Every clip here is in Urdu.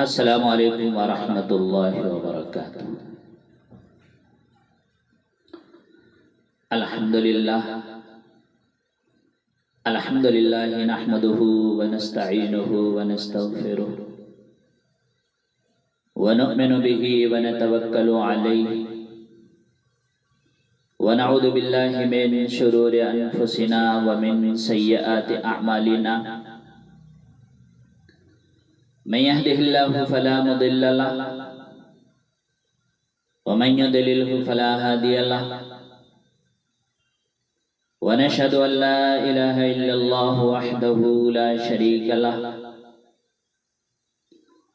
السلام علیکم ورحمۃ اللہ وبرکاتہ۔ الحمد للہ نحمده ونستعینه ونستغفره ونؤمن به ونتوکل علیہ ونعوذ باللہ من شرور انفسنا ومن سیئات اعمالنا، من يهده الله فلا مضل له ومن يضلل فلا هادي له، ونشهد أن لا إله إلا الله وحده لا شريك له،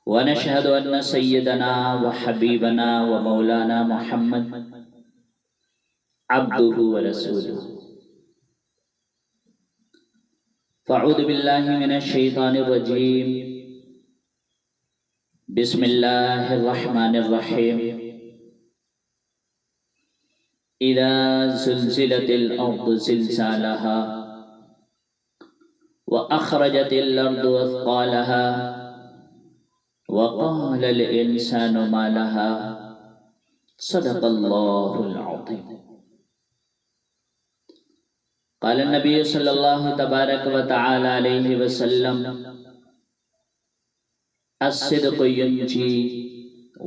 ونشهد أن سيدنا وحبيبنا ومولانا محمد عبده ورسوله. فأعوذ بالله من الشيطان الرجيم، بسم الله الرحمن الرحيم. إذا زلزلت الأرض زلزالها وأخرجت الأرض أثقالها وقال الإنسان ما لها، صدق الله العظيم. قال النبي صلى الله تبارك وتعالى عليه وسلم: الصدق ينجي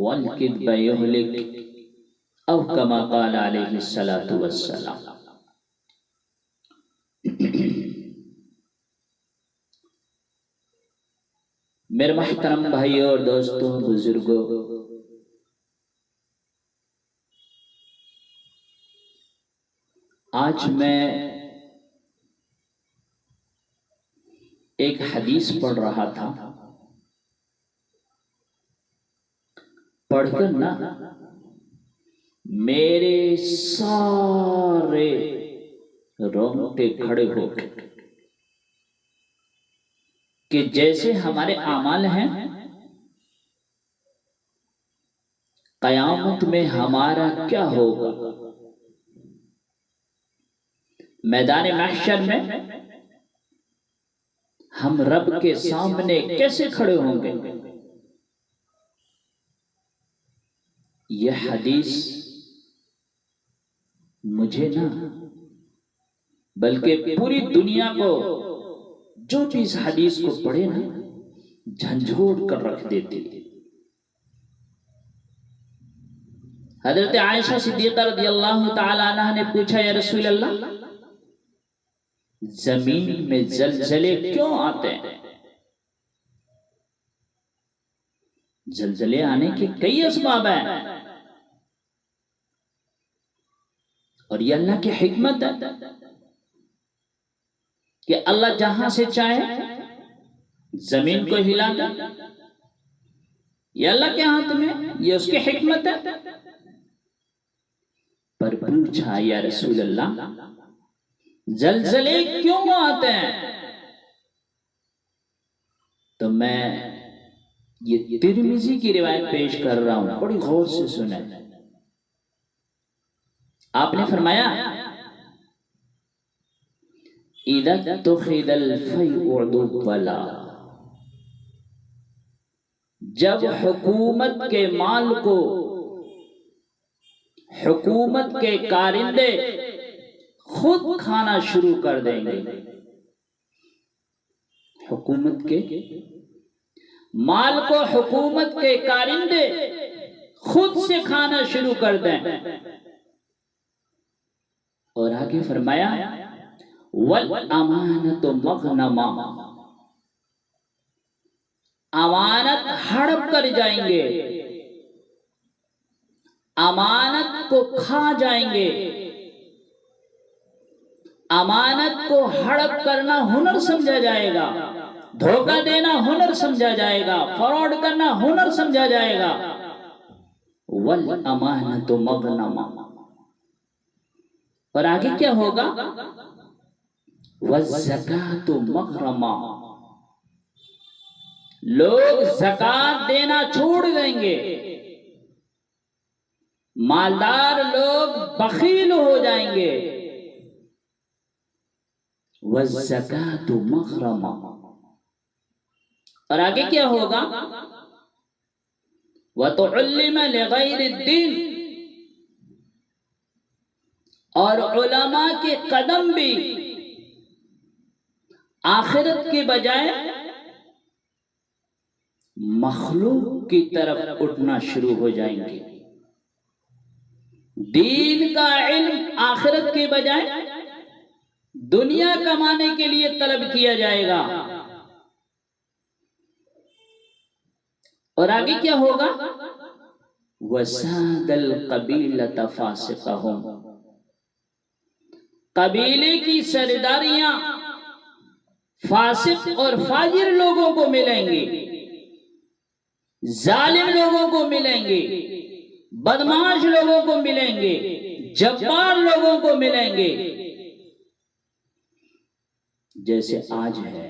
والكذب يهلك، او كما قال علیہ الصلاۃ والسلام. میرے محترم بھائیوں اور دوستوں، بزرگوں، آج میں ایک حدیث پڑھ رہا تھا. پڑھ کر نا میرے سارے رونگٹے کھڑے ہو گئے کہ جیسے ہمارے اعمال ہیں، قیامت میں ہمارا کیا ہوگا، میدان محشر میں ہم رب کے سامنے کیسے کھڑے ہوں گے. یہ حدیث مجھے نہ بلکہ پوری دنیا کو، جو بھی اس حدیث کو پڑھے نا، جھنجھوڑ کر رکھ دیتی. حضرت عائشہ صدیقہ رضی اللہ تعالی عنہ نے پوچھا: یا رسول اللہ، زمین میں زلزلے کیوں آتے ہیں؟ زلزلے آنے کے کئی اسباب ہیں، اور یہ اللہ کی حکمت ہے کہ اللہ جہاں سے چاہے زمین کو ہلا دے. یہ اللہ کے ہاتھ میں، یہ اس کی حکمت ہے. پر پوچھا: یا رسول اللہ، زلزلے کیوں آتے ہیں؟ تو میں یہ ترمذی کی روایت پیش کر رہا ہوں، بڑی غور سے سنیں. آپ نے فرمایا: اذا اتخذ الفیء عضلا، جب حکومت کے مال کو حکومت کے کارندے خود کھانا شروع کر دیں گے. حکومت کے مال کو حکومت کے کارندے خود سے کھانا شروع کر دیں. اور آگے فرمایا: وَالْأَمَانَةُ مَغْنَمًا، امانت ہڑپ کر جائیں گے، امانت کو کھا جائیں گے. امانت کو ہڑپ کرنا ہنر سمجھا جائے گا، دھوکہ دینا ہنر سمجھا جائے گا، فراڈ کرنا ہنر سمجھا جائے گا. وَالْأَمَانَةُ مَغْنَمًا، اور آگے کیا ہوگا؟ وَالزَّكَاةُ مَغْرَمًا، لوگ زکوٰۃ دینا چھوڑ دیں گے، مالدار لوگ بخیل ہو جائیں گے. وَالزَّكَاةُ مَغْرَمًا، اور آگے کیا ہوگا؟ وَتُعَلِّمَ لِغَيْرِ الدِّينِ، اور علماء کے قدم بھی آخرت کے بجائے مخلوق کی طرف اٹھنا شروع ہو جائیں گے. دین کا علم آخرت کے بجائے دنیا کمانے کے لیے طلب کیا جائے گا. اور آگے کیا ہوگا؟ وَسَادَ الْقَبِيلَةَ فَاسِقَهُمْ، قبیلے کی سرداریاں فاسق اور فاجر لوگوں کو ملیں گے، ظالم لوگوں کو ملیں گے، بدمعاش لوگوں کو ملیں گے، جبار لوگوں کو ملیں گے. جیسے آج ہے،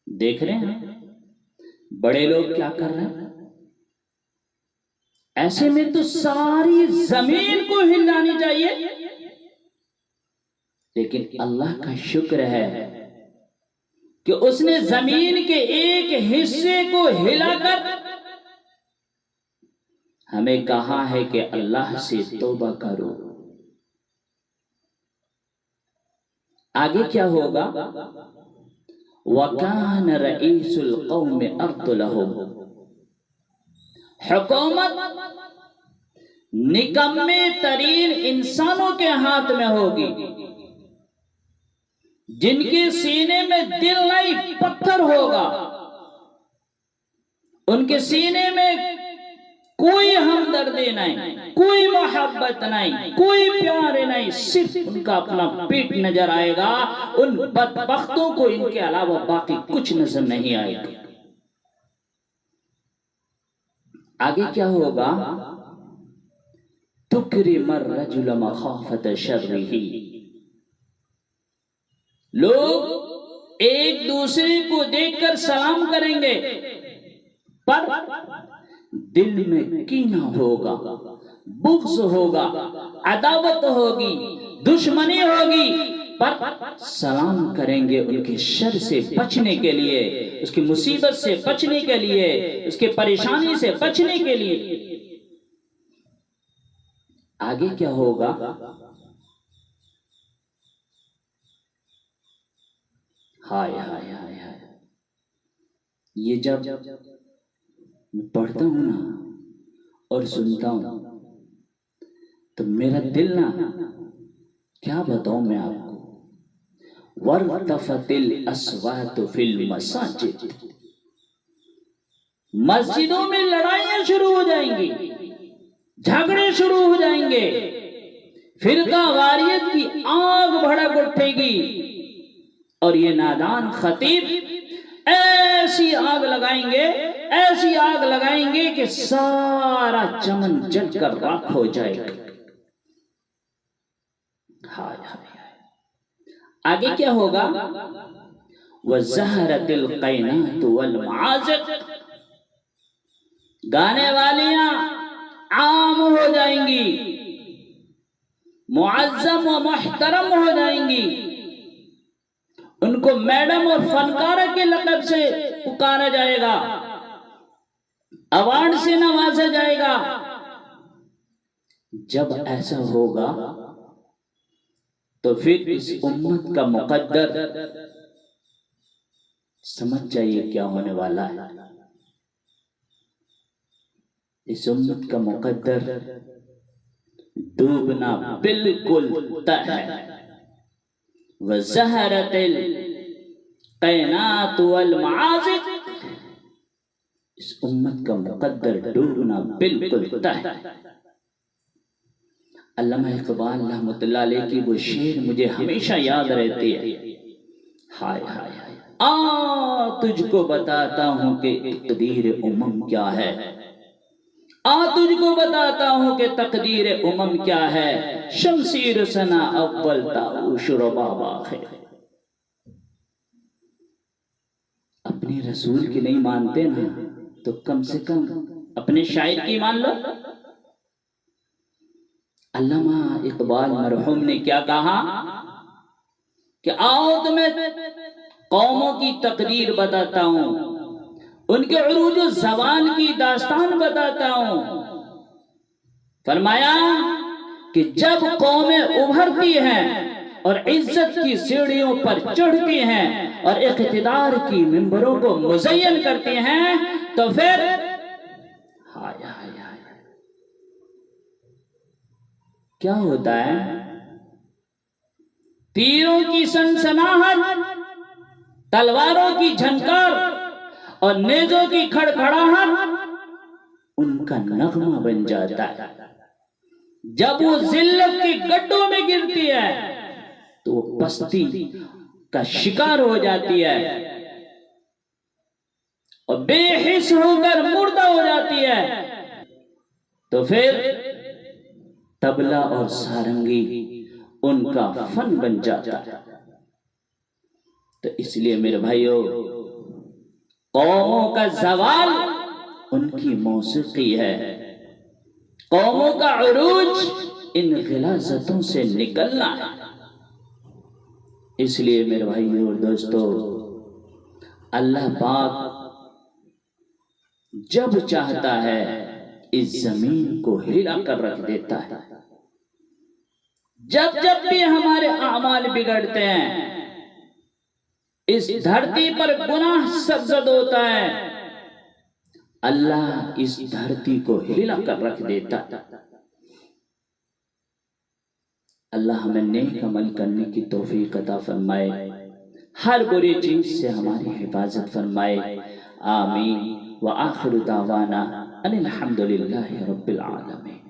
دیکھ رہے ہیں بڑے لوگ کیا کر رہے ہیں. ایسے میں تو ساری زمین کو ہلانی چاہیے، لیکن اللہ کا شکر ہے کہ اس نے زمین کے ایک حصے کو ہلا کر ہمیں کہا ہے کہ اللہ سے توبہ کرو. آگے کیا ہوگا؟ وَكَانَ رَئِيسُ الْقَوْمِ أَرْضُ لَهُمْ، حکومت نکمے ترین انسانوں کے ہاتھ میں ہوگی، جن کے سینے میں دل نہیں پتھر ہوگا، ان کے سینے میں کوئی ہمدردی نہیں، کوئی محبت نہیں، کوئی پیار نہیں، صرف ان کا اپنا پیٹ نظر آئے گا. ان بدبختوں کو ان کے علاوہ باقی کچھ نظر نہیں آئے گا. آگے کیا ہوگا؟ تُكْرِمَ الرَّجُلَ مَخَافَةَ شَرِّهِ، لوگ ایک دوسرے کو دیکھ کر سلام کریں گے، پر دل میں کینہ ہوگا، بغض ہوگا، عداوت ہوگی، دشمنی ہوگی، پر سلام کریں گے ان کے شر سے بچنے کے لیے، اس کی مصیبت سے بچنے کے لیے، اس کے پریشانی سے بچنے کے لیے. آگے کیا ہوگا؟ ہائے ہائے ہائے ہائے، یہ جب میں پڑھتا ہوں نا اور سنتا ہوں تو میرا دل نا، کیا بتاؤں میں آپ کو. وَارْتَفَتِ الْأَصْوَاتُ فِي الْمَسَاجِدِ، مسجدوں میں لڑائیاں شروع ہو جائیں گی، جھگڑے شروع ہو جائیں گے، فرقہ واریت کی آگ بھڑک اٹھے گی، اور یہ نادان خطیب ایسی آگ لگائیں گے، ایسی آگ لگائیں گے کہ سارا چمن جل کر راکھ ہو جائے گا. ہائے ہائے. آگے کیا ہوگا؟ وَزَهَرَتِ الْقَيْنَاتُ وَالْمَعَازِقُ، گانے والیاں عام ہو جائیں گی، معظم و محترم ہو جائیں گی، ان کو میڈم اور فنکارہ کے لقب سے پکارا جائے گا، ایوارڈ سے نوازا جائے گا. جب ایسا ہوگا تو پھر اس امت کا مقدر سمجھ جائیے کیا ہونے والا ہے. اس امت کا مقدر ڈوبنا بالکل طے ہے. وَزَهَرَتِ الْقَيْنَاتُ وَالْمَعَازِقُ، اس امت کا مقدر ڈوبنا بالکل طے ہے. علامہ اقبال رحمۃ اللہ علیہ کی وہ شعر مجھے ہمیشہ یاد رہتی ہے. ہائے ہائے، آ تجھ کو بتاتا ہوں کہ تقدیر امم کیا ہے، آ تجھ کو بتاتا ہوں کہ تقدیر امم کیا ہے. شمشیر سنا اول تاؤش رباب آخر. اپنے رسول کی نہیں مانتے نا تو کم سے کم اپنے شاعر کی مان لو. علامہ اقبال مرحوم نے کیا کہا کہ آؤ تمہیں قوموں کی تقدیر بتاتا ہوں. ان کے عروج و زوال کی داستان بتاتا ہوں۔ فرمایا کہ جب قومیں ابھرتی ہیں اور عزت کی سیڑھیوں پر چڑھتی ہیں اور اقتدار کی منبروں کو مزین کرتی ہیں تو پھر ہائے ہائے ہائے کیا ہوتا ہے؟ تیروں کی سنسناہٹ، تلواروں کی جھنکار اور نیزوں کی کھڑکھڑاہٹ ان کا نغمہ بن جاتا ہے۔ جب وہ ذلت کے گڈھوں میں گرتی ہے تو وہ پستی کا شکار ہو جاتی ہے اور بے حس ہو کر مردہ ہو جاتی ہے، تو پھر طبلہ اور سارنگی ان کا فن بن جاتا ہے۔ تو اس لیے میرے بھائیو، قوموں کا زوال ان کی موسیقی ہے، قوموں کا عروج ان غلاظتوں سے نکلنا ہے۔ اس لیے میرے بھائیو اور دوستو، اللہ پاک جب چاہتا ہے اس زمین کو ہلا کر رکھ دیتا ہے۔ جب جب بھی ہمارے اعمال بگڑتے ہیں، اس دھرتی پر گناہ سرزد ہوتا ہے، اللہ اس دھرتی کو ہلا کر رکھ دیتا ہے۔ اللہ ہمیں نیک عمل کرنے کی توفیق عطا فرمائے، ہر بری چیز سے ہماری حفاظت فرمائے، آمین۔ وآخر دعوانا ان الحمدللہ رب العالمین۔